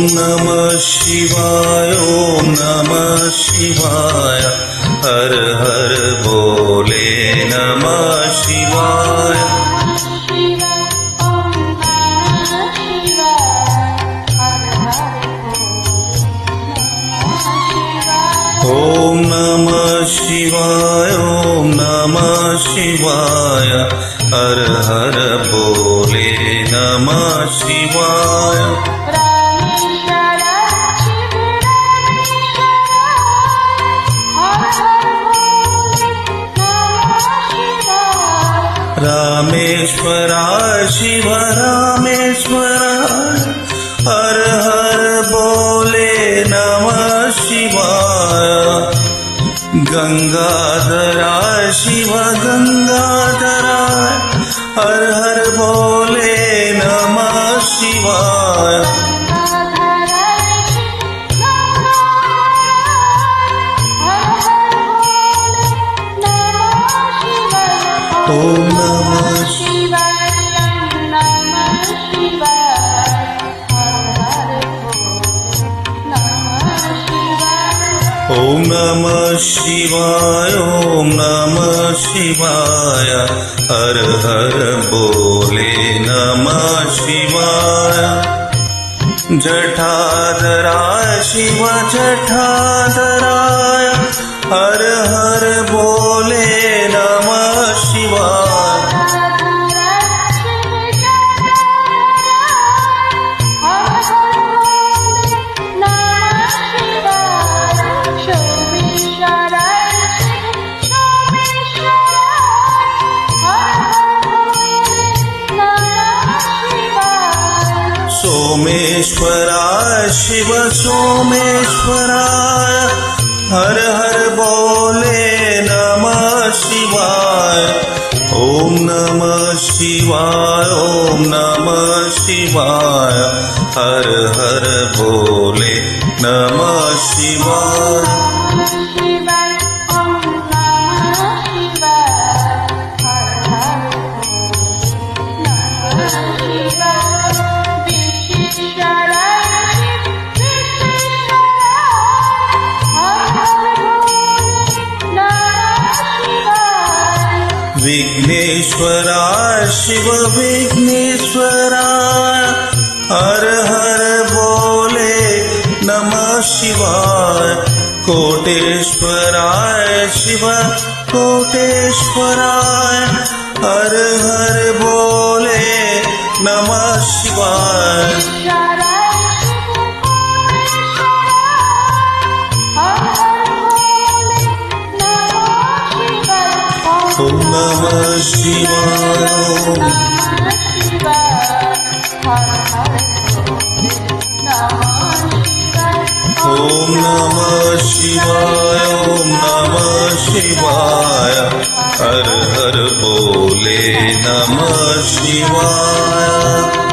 नमः शिवाय, ओम नमः शिवाय, हर हर बोले नमः शिवाय। ओम नमः शिवाय, ओम नमः शिवाय, हर हर बोले नमः शिवाय। रामेश्वराय शिव रामेश्वराय, हर हर बोले नमः शिवाय। गंगाधराय शिव गंगाधराय, हर हर बोले नमः शिवाय। ओम नमः शिवाय, नमः शिवाय, ओम नमः शिवाय, ओम नमः शिवाय, हर हर बोले नमः शिवाय। जटाधराय शिव जटाधराय, हर हर बोले नमः शिवाय। सोमेश्वराय शिव सोमेश्वराय, हर हर बोले नमः शिवाय। ओम नमः शिवाय, ओम नमः शिवाय, हर हर बोले नमः शिवाय। विघ्नेश्वराय शिव विघ्नेश्वराय, हर हर बोले नमः शिवाय। कोटेश्वराय शिव कोटेश्वराय, हर हर बोले नमः शिवाय। ओम नमः शिवाय, ओम नमः शिवाय, ओम नमः शिवाय, हर हर बोले नमः शिवाय।